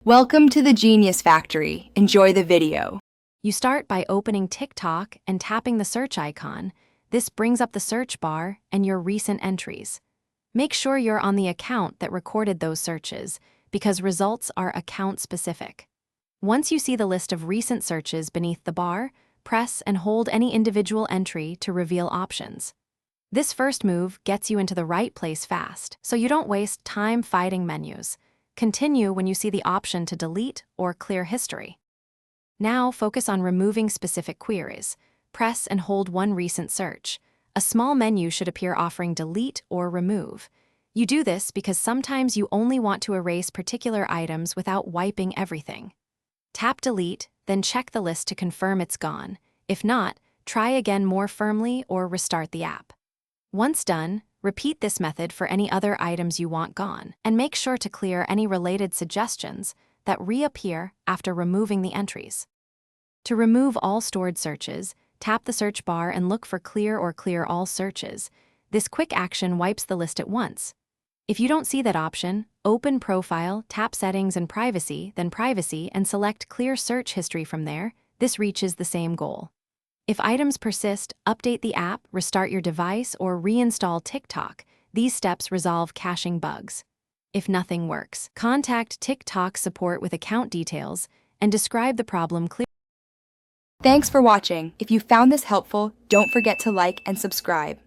Welcome to the Genius Factory. Enjoy the video. You start by opening TikTok and tapping the search icon. This brings up the search bar and your recent entries. Make sure you're on the account that recorded those searches, because results are account-specific. Once you see the list of recent searches beneath the bar, press and hold any individual entry to reveal options. This first move gets you into the right place fast, so you don't waste time fighting menus. Continue when you see the option to delete or clear history. Now focus on removing specific queries. Press and hold one recent search. A small menu should appear offering delete or remove. You do this because sometimes you only want to erase particular items without wiping everything. Tap delete, then check the list to confirm it's gone. If not, try again more firmly or restart the app. Once done, repeat this method for any other items you want gone, and make sure to clear any related suggestions that reappear after removing the entries. To remove all stored searches, tap the search bar and look for clear or clear all searches. This quick action wipes the list at once. If you don't see that option, open Profile, tap Settings and Privacy, then Privacy, and select Clear Search History from there. This reaches the same goal. If items persist, update the app, restart your device, or reinstall TikTok. These steps resolve caching bugs. If nothing works, contact TikTok support with account details and describe the problem clearly. Thanks for watching. If you found this helpful, don't forget to like and subscribe.